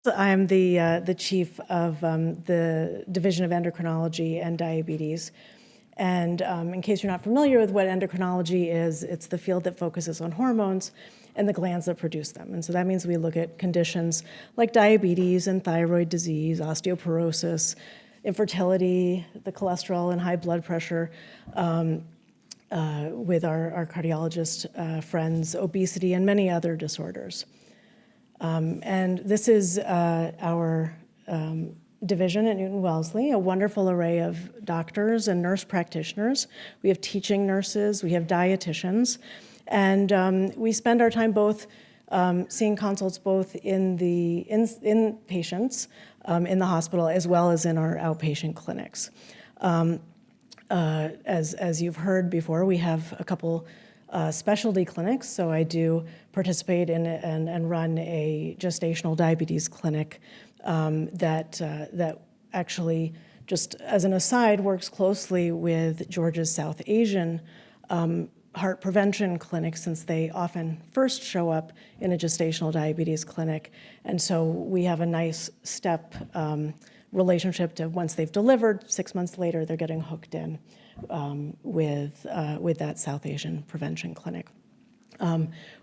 I'm the chief of the Division of Endocrinology and Diabetes. And in case you're not familiar with what endocrinology is, it's the field that focuses on hormones and the glands that produce them. And so that means we look at conditions like diabetes and thyroid disease, osteoporosis, infertility, the cholesterol and high blood pressure, with our cardiologist friends, obesity, and many other disorders. And this is our division at Newton-Wellesley, a wonderful array of doctors and nurse practitioners. We have teaching nurses, we have dietitians, and we spend our time both seeing consults both in patients in the hospital as well as in our outpatient clinics. As you've heard before, we have a couple specialty clinics, so I do participate in and run a gestational diabetes clinic that actually, just as an aside, works closely with Georgia's South Asian heart prevention clinic, since they often first show up in a gestational diabetes clinic. And so we have a nice step relationship to once they've delivered, 6 months later, they're getting hooked in with that South Asian prevention clinic.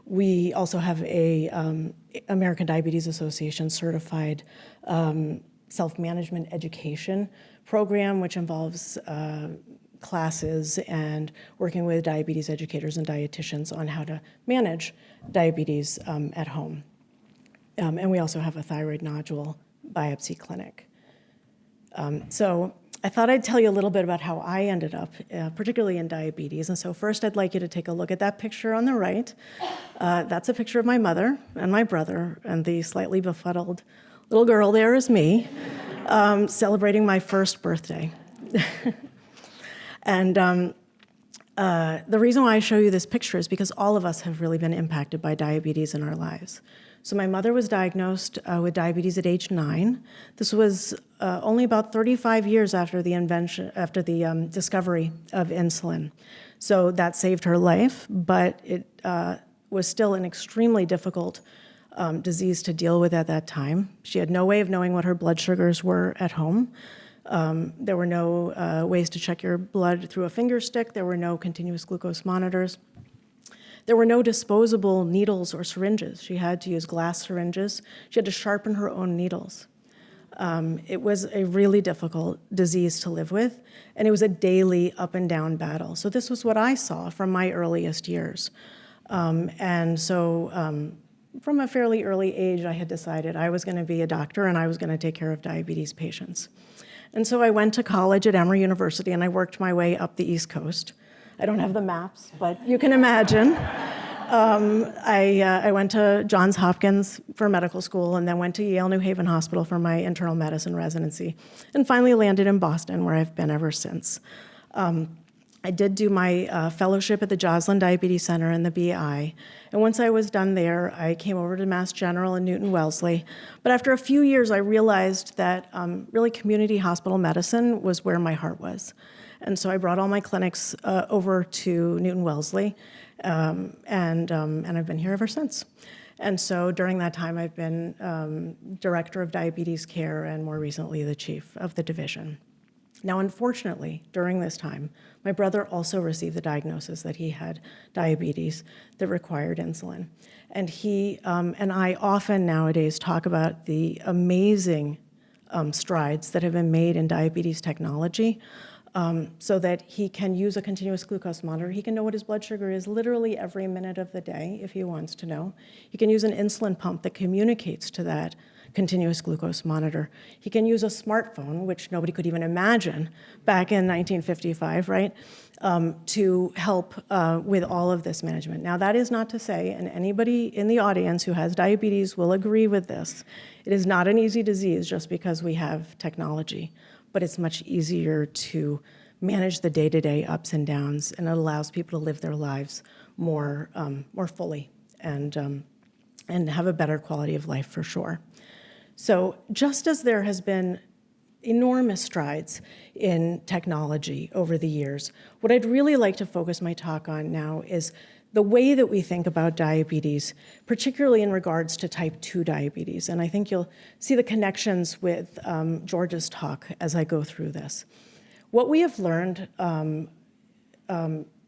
We also have a American Diabetes Association certified self-management education program, which involves classes and working with diabetes educators and dietitians on how to manage diabetes at home. And we also have a thyroid nodule biopsy clinic. So I thought I'd tell you a little bit about how I ended up, particularly in diabetes. And so first I'd like you to take a look at that picture on the right. That's a picture of my mother and my brother, and the slightly befuddled little girl there is me, celebrating my first birthday. And the reason why I show you this picture is because all of us have really been impacted by diabetes in our lives. So my mother was diagnosed with diabetes at age 9. This was only about 35 years after the discovery of insulin. So that saved her life, but it was still an extremely difficult disease to deal with at that time. She had no way of knowing what her blood sugars were at home. There were no ways to check your blood through a finger stick. There were no continuous glucose monitors. There were no disposable needles or syringes. She had to use glass syringes. She had to sharpen her own needles. It was a really difficult disease to live with, and it was a daily up and down battle. So this was what I saw from my earliest years. And so from a fairly early age, I had decided I was going to be a doctor and I was going to take care of diabetes patients. And so I went to college at Emory University and I worked my way up the East Coast. I don't have the maps, but you can imagine. I went to Johns Hopkins for medical school and then went to Yale New Haven Hospital for my internal medicine residency, and finally landed in Boston, where I've been ever since. I did do my fellowship at the Joslin Diabetes Center and the BI, and once I was done there, I came over to Mass General and Newton-Wellesley. But after a few years, I realized that really community hospital medicine was where my heart was. And so I brought all my clinics over to Newton-Wellesley, and I've been here ever since. And so during that time, I've been director of diabetes care and more recently the chief of the division. Now, unfortunately, during this time, my brother also received the diagnosis that he had diabetes that required insulin. And he and I often nowadays talk about the amazing strides that have been made in diabetes technology, so that he can use a continuous glucose monitor. He can know what his blood sugar is literally every minute of the day if he wants to know. He can use an insulin pump that communicates to that continuous glucose monitor. He can use a smartphone, which nobody could even imagine back in 1955, right, to help with all of this management. Now, that is not to say, and anybody in the audience who has diabetes will agree with this, it is not an easy disease just because we have technology, but it's much easier to manage the day-to-day ups and downs, and it allows people to live their lives more fully and have a better quality of life for sure. So just as there has been enormous strides in technology over the years, what I'd really like to focus my talk on now is the way that we think about diabetes, particularly in regards to type 2 diabetes. And I think you'll see the connections with George's talk as I go through this. What we have learned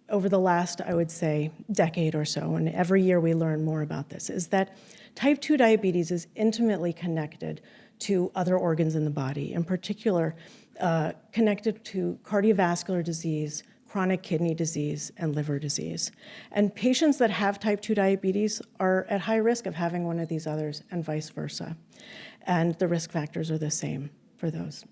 over the last, I would say, decade or so, and every year we learn more about this, is that type 2 diabetes is intimately connected to other organs in the body, in particular connected to cardiovascular disease, chronic kidney disease, and liver disease. And patients that have type 2 diabetes are at high risk of having one of these others, and vice versa. And the risk factors are the same for those.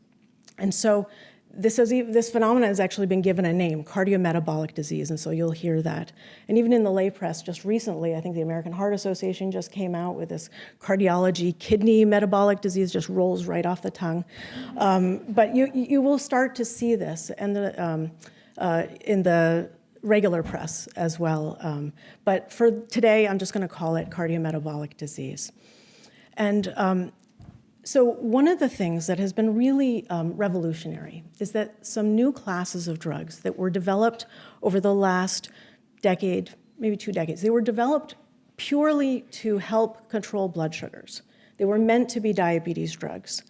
And so this phenomenon has actually been given a name, cardiometabolic disease, and so you'll hear that. And even in the lay press just recently, I think the American Heart Association just came out with this cardiology, kidney metabolic disease, just rolls right off the tongue. But you will start to see this and in the regular press as well. But for today, I'm just going to call it cardiometabolic disease. And so one of the things that has been really revolutionary is that some new classes of drugs that were developed over the last decade, maybe 2 decades, they were developed purely to help control blood sugars. They were meant to be diabetes drugs.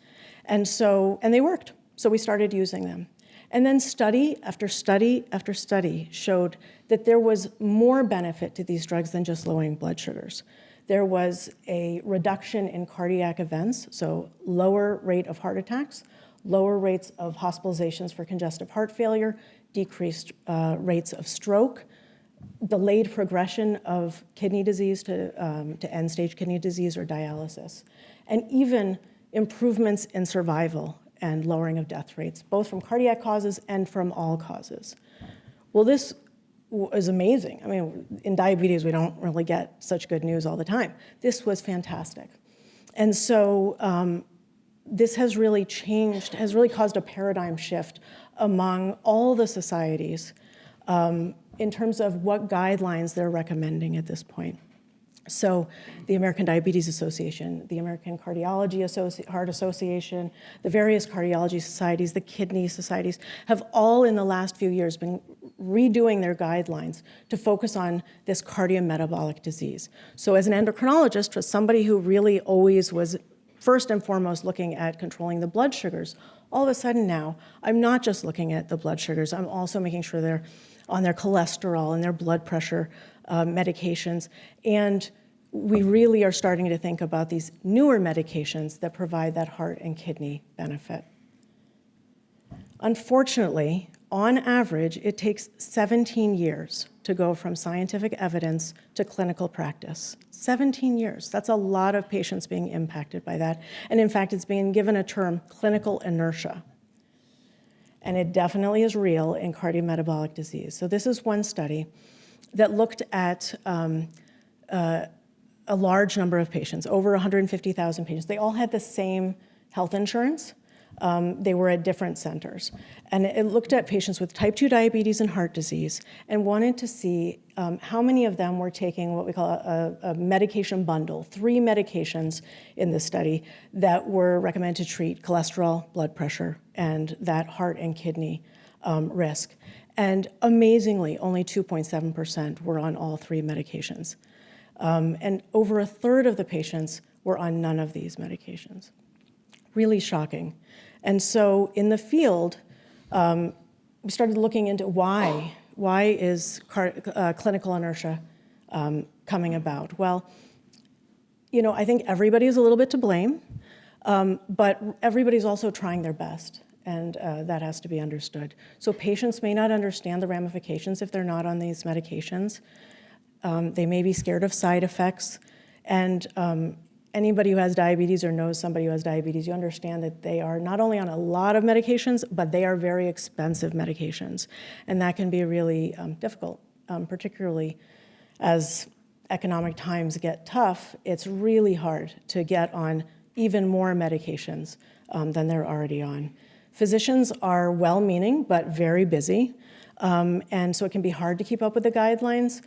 And they worked, so we started using them. And then study after study after study showed that there was more benefit to these drugs than just lowering blood sugars. There was a reduction in cardiac events, so lower rate of heart attacks, lower rates of hospitalizations for congestive heart failure, decreased rates of stroke, delayed progression of kidney disease to end-stage kidney disease or dialysis, and even improvements in survival and lowering of death rates, both from cardiac causes and from all causes. Well, this is amazing. I mean, in diabetes, we don't really get such good news all the time. This was fantastic. And so this has really changed, has really caused a paradigm shift among all the societies in terms of what guidelines they're recommending at this point. So the American Diabetes Association, the American Cardiology Heart Association, the various cardiology societies, the kidney societies, have all in the last few years been redoing their guidelines to focus on this cardiometabolic disease. So as an endocrinologist, as somebody who really always was first and foremost looking at controlling the blood sugars, all of a sudden now, I'm not just looking at the blood sugars, I'm also making sure they're on their cholesterol and their blood pressure medications. And we really are starting to think about these newer medications that provide that heart and kidney benefit. Unfortunately, on average, it takes 17 years to go from scientific evidence to clinical practice. 17 years. That's a lot of patients being impacted by that. And in fact, it's being given a term, clinical inertia. And it definitely is real in cardiometabolic disease. So this is one study that looked at a large number of patients, over 150,000 patients. They all had the same health insurance. They were at different centers. And it looked at patients with type 2 diabetes and heart disease and wanted to see how many of them were taking what we call a medication bundle, 3 medications in the study that were recommended to treat cholesterol, blood pressure, and that heart and kidney risk. And amazingly, only 2.7% were on all 3 medications. And over a third of the patients were on none of these medications. Really shocking. And so in the field, we started looking into why is clinical inertia coming about? Well, you know, I think everybody's a little bit to blame, but everybody's also trying their best, and that has to be understood. So patients may not understand the ramifications if they're not on these medications. They may be scared of side effects, and anybody who has diabetes or knows somebody who has diabetes, you understand that they are not only on a lot of medications, but they are very expensive medications. And that can be really difficult, particularly as economic times get tough. It's really hard to get on even more medications than they're already on. Physicians are well-meaning, but very busy. And so it can be hard to keep up with the guidelines.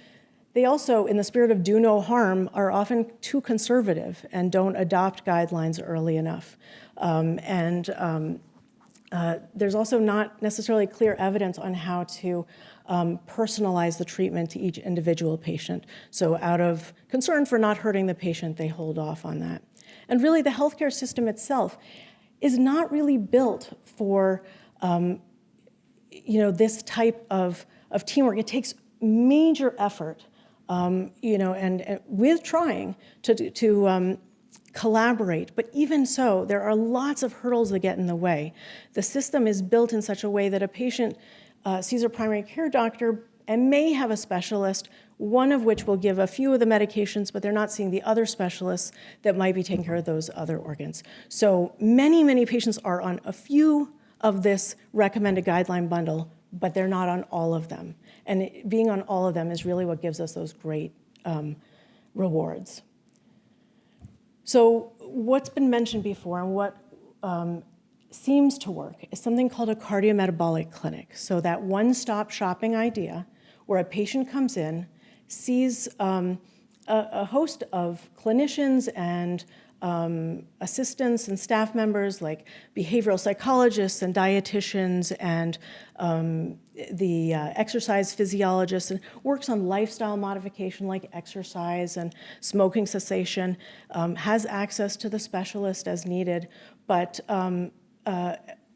They also, in the spirit of do no harm, are often too conservative and don't adopt guidelines early enough. There's also not necessarily clear evidence on how to personalize the treatment to each individual patient. So out of concern for not hurting the patient, they hold off on that. And really, the healthcare system itself is not really built for this type of teamwork. It takes major effort, and with trying to collaborate. But even so, there are lots of hurdles that get in the way. The system is built in such a way that a patient sees a primary care doctor and may have a specialist, one of which will give a few of the medications, but they're not seeing the other specialists that might be taking care of those other organs. So many, many patients are on a few of this recommended guideline bundle, but they're not on all of them. And being on all of them is really what gives us those great rewards. So what's been mentioned before and what seems to work is something called a cardiometabolic clinic. So that one-stop shopping idea where a patient comes in, sees a host of clinicians and assistants and staff members like behavioral psychologists and dietitians and the exercise physiologists, and works on lifestyle modification like exercise and smoking cessation, has access to the specialist as needed, but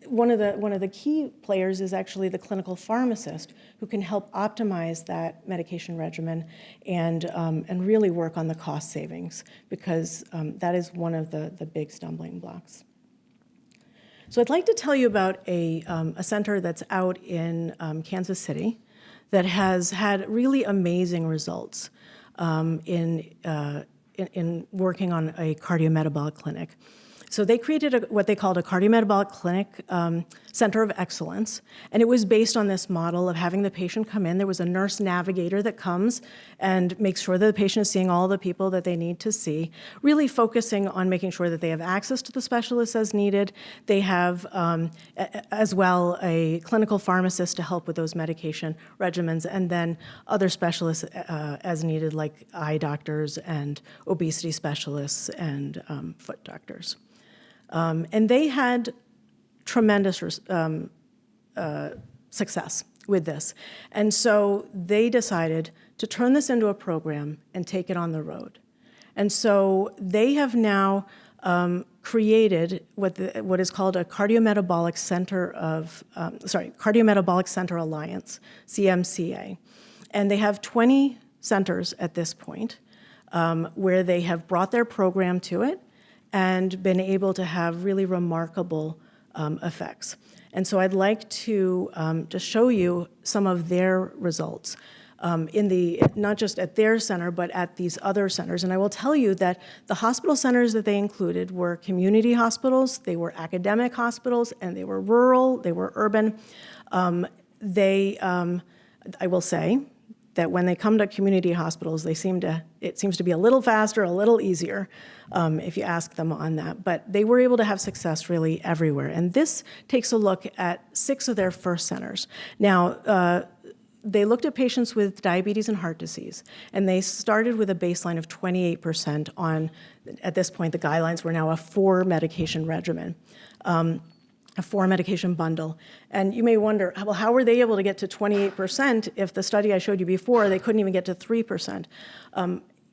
one of the key players is actually the clinical pharmacist who can help optimize that medication regimen and really work on the cost savings, because that is one of the big stumbling blocks. So I'd like to tell you about a center that's out in Kansas City that has had really amazing results in working on a cardiometabolic clinic. So they created what they called a cardiometabolic clinic center of excellence, and it was based on this model of having the patient come in. There was a nurse navigator that comes and makes sure that the patient is seeing all the people that they need to see, really focusing on making sure that they have access to the specialists as needed. They have, as well, a clinical pharmacist to help with those medication regimens, and then other specialists as needed, like eye doctors and obesity specialists and foot doctors. And they had tremendous success with this. And so they decided to turn this into a program and take it on the road. And so they have now created what is called a Cardiometabolic Center Cardiometabolic Center Alliance, CMCA. And they have 20 centers at this point where they have brought their program to it and been able to have really remarkable effects. And so I'd like to just show you some of their results not just at their center, but at these other centers. And I will tell you that the hospital centers that they included were community hospitals, they were academic hospitals, and they were rural, they were urban. I will say that when they come to community hospitals, it seems to be a little faster, a little easier, if you ask them on that. But they were able to have success really everywhere. And this takes a look at 6 of their first centers. Now, they looked at patients with diabetes and heart disease, and they started with a baseline of 28% on, at this point, the guidelines were now a 4-medication regimen. A 4-medication bundle. And you may wonder, well, how were they able to get to 28% if the study I showed you before, they couldn't even get to 3%?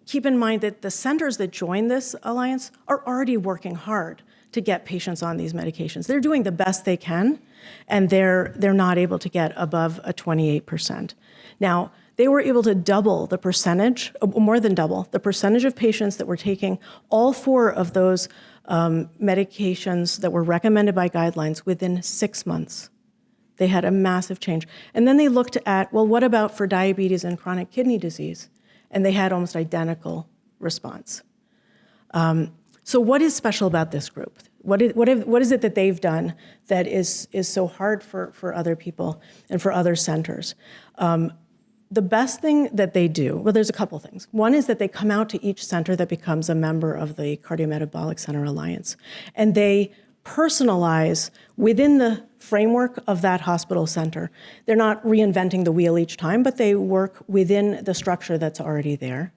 Keep in mind that the centers that joined this alliance are already working hard to get patients on these medications. They're doing the best they can, and they're not able to get above a 28%. Now, they were able to double the percentage, more than double, the percentage of patients that were taking all 4 of those medications that were recommended by guidelines within 6 months. They had a massive change. And then they looked at, well, what about for diabetes and chronic kidney disease? And they had almost identical response. So what is special about this group? What is it that they've done that is so hard for other people and for other centers? The best thing that they do, well, there's a couple things. One is that they come out to each center that becomes a member of the Cardiometabolic Center Alliance, and they personalize within the framework of that hospital center. They're not reinventing the wheel each time, but they work within the structure that's already there.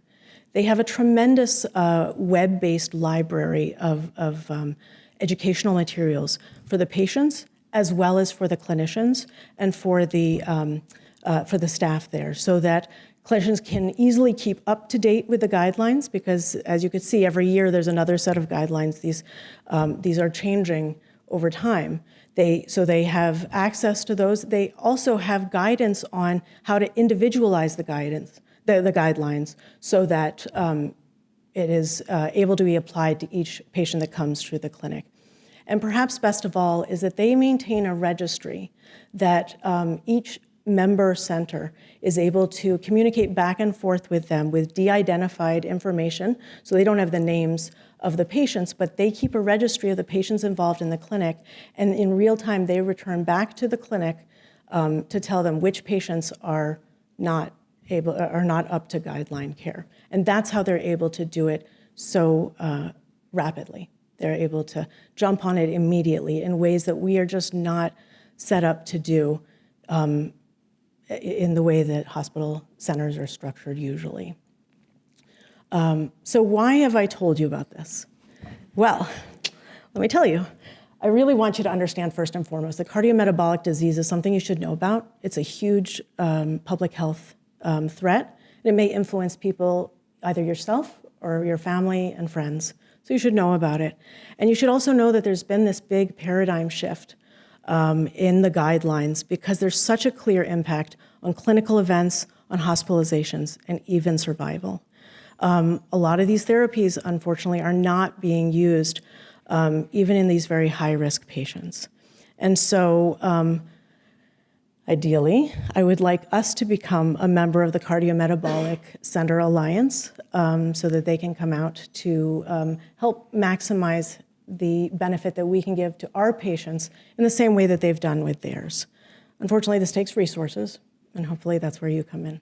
They have a tremendous web-based library of educational materials for the patients, as well as for the clinicians and for the for the staff there, so that clinicians can easily keep up to date with the guidelines, because as you can see, every year there's another set of guidelines. These are changing over time. So they have access to those. They also have guidance on how to individualize the guidelines, so that it is able to be applied to each patient that comes through the clinic. And perhaps best of all is that they maintain a registry that each member center is able to communicate back and forth with them with de-identified information. So they don't have the names of the patients, but they keep a registry of the patients involved in the clinic, and in real time they return back to the clinic to tell them which patients are not up to guideline care. And that's how they're able to do it so rapidly. They're able to jump on it immediately in ways that we are just not set up to do in the way that hospital centers are structured usually. So why have I told you about this? Well, let me tell you. I really want you to understand first and foremost that cardiometabolic disease is something you should know about. It's a huge public health threat. And it may influence people, either yourself or your family and friends. So you should know about it. And you should also know that there's been this big paradigm shift in the guidelines, because there's such a clear impact on clinical events, on hospitalizations, and even survival. A lot of these therapies, unfortunately, are not being used even in these very high-risk patients. And so ideally, I would like us to become a member of the Cardiometabolic Center Alliance so that they can come out to help maximize the benefit that we can give to our patients in the same way that they've done with theirs. Unfortunately, this takes resources, and hopefully that's where you come in.